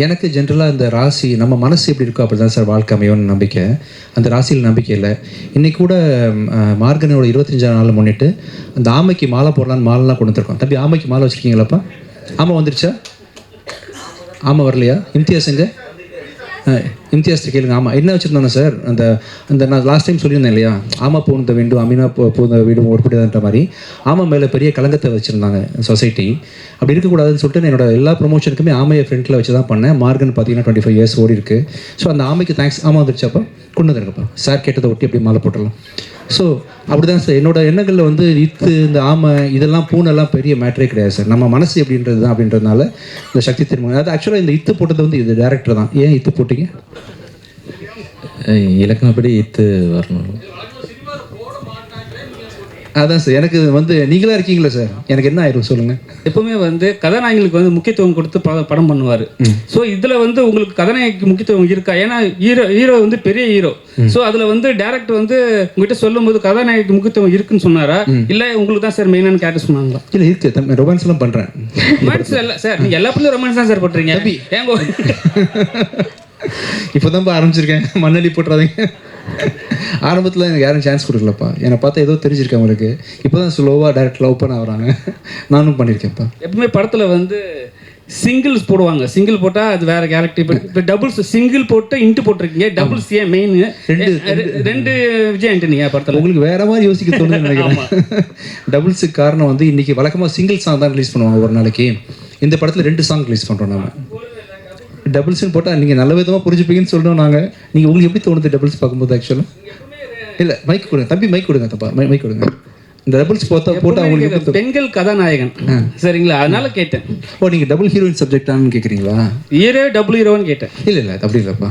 எனக்கு ஜென்ரலாக இந்த ராசி நம்ம மனசு எப்படி இருக்கோ அப்படி தான் சார் வாழ்க்கை அமையும்னு நம்பிக்கை. அந்த ராசியில் நம்பிக்கை இல்லை. இன்றைக்கி கூட மார்கனியோட 25ஆம் நாள் முன்னிட்டு அந்த ஆமைக்கு மாலை போடலான்னு மாலைலாம் கொண்டு வந்துருக்கோம். தம்பி ஆமைக்கு மாலை வச்சுருக்கீங்களாப்பா? ஆமை வந்துருச்சா? ஆமை வரலையா? இம்தியாஸுங்க இம்தியாஸ்ட்டு கேளுங்க. ஆமாம் என்ன வச்சுருந்தோன்னா சார், அந்த நான் லாஸ்ட் டைம் சொல்லியிருந்தேன் இல்லையா, ஆமா பூந்த வேண்டும் அமீனா பூந்த வீடும் உருப்படியாதுன்ற மாதிரி ஆமை மேலே பெரிய கலங்கத்தை வச்சுருந்தாங்க சொசைட்டி. அப்படி இருக்கக்கூடாதுன்னு சொல்லிட்டு என்னோட எல்லா ப்ரொமோஷனுக்குமே ஆமையை ஃப்ரெண்டில் வச்சு தான் பண்ணேன். மார்கன் பார்த்தீங்கன்னா 25 இயர்ஸ் ஓடி இருக்குது. ஸோ அந்த ஆமைக்கு தேங்க்ஸ். ஆமாம் வந்துருச்சாப்பா கொண்டு வந்துருங்கப்பா, சார் கேட்டதை ஒட்டி அப்படி மாலை போட்டுடலாம். ஸோ அப்படி தான் சார் என்னோட எண்ணங்களில் வந்து இத்து இந்த ஆமை இதெல்லாம் பூனெல்லாம் பெரிய மேட்டரே கிடையாது சார். நம்ம மனசு எப்படின்றது தான் அப்படின்றதுனால இந்த சக்தி திருமணம். அது ஆக்சுவலாக இந்த இத்து போட்டது வந்து இது டேரக்டர் தான். ஏன் இத்து போட்டிங்க? இலக்கணப்படி இத்து வரணும். அதான் சார் எனக்கு வந்து நீங்களா இருக்கீங்களா சார், எனக்கு என்ன ஆயிரும் சொல்லுங்கள். எப்பவுமே வந்து கதாநாயகங்களுக்கு வந்து முக்கியத்துவம் கொடுத்து படம் பண்ணுவார். ஸோ இதில் வந்து உங்களுக்கு கதாநாயகிக்கு முக்கியத்துவம் இருக்கா? ஏன்னா ஹீரோ வந்து பெரிய ஹீரோ. ஸோ அதில் வந்து டேரக்டர் வந்து உங்ககிட்ட சொல்லும் போது கதாநாயகிக்கு முக்கியத்துவம் இருக்குன்னு சொன்னாரா, இல்லை உங்களுக்கு தான் சார் மெயினான கேரக்டர் சொன்னாங்களா? இல்லை இருக்கு, ரொமான்ஸ்லாம் பண்ணுறேன். ரொமான்ஸ் இல்லை சார், நீங்கள் எல்லா பிள்ளையும் ரொமான்ஸ் தான் சார் பண்ணுறீங்க. ஏங்க இப்போ தான் ஆரம்பிச்சிருக்கேன், மண்ணலி போட்டுறாதீங்க. ஆரம்பத்தில் எனக்கு யாரும் சான்ஸ் கொடுக்கலப்பா. என்னை பார்த்தா ஏதோ தெரிஞ்சிருக்கேன் அவங்களுக்கு. இப்போ தான் ஸ்லோவாக டேரக்ட் லவ் பண்ண வராங்க. நானும் பண்ணியிருக்கேன்ப்பா. எப்பவுமே படத்தில் வந்து சிங்கிள்ஸ் போடுவாங்க. சிங்கிள் போட்டால் அது வேற கேரக்டர். இப்போ டபுள்ஸ் சிங்கிள் போட்டு இன்ட்டு போட்டிருக்கீங்க. டபுள்ஸ் ஏன் மெயின்? ரெண்டு விஜய் ஆண்டனியா படத்தில்? உங்களுக்கு வேற மாதிரி யோசிக்க தோணுன்னு நினைக்கிறேன். டபுள்ஸுக்கு காரணம் வந்து இன்னைக்கு வழக்கமாக சிங்கிள் சாங் தான் ரிலீஸ் பண்ணுவாங்க ஒரு நாளைக்கு. இந்த படத்தில் 2 சாங் ரிலீஸ் பண்ணுறோம் நாம. டபுள்ஸ்ன்னு போட்டால் நீங்கள் நல்ல விதமாக புரிஞ்சுப்பீங்கன்னு சொல்லணும். நாங்கள் நீங்கள் உங்களுக்கு எப்படி தோணுது டபுள்ஸ் பார்க்கும்போது? ஆக்சுவலாக இல்லை மைக் கொடுங்க தம்பி, மைக் கொடுங்க தப்பா, மைக் கொடுங்க. இந்த டபுள்ஸ் போட்டால் அவங்களுக்கு பெண்கள் கதாநாயகன் சரிங்களா, அதனால கேட்டேன். ஓ நீங்கள் டபுள் ஹீரோயின் சப்ஜெக்டானு கேட்குறீங்களா? ஹீரோ டபுள் ஹீரோன்னு கேட்டேன். இல்லை அப்படி இல்லைப்பா.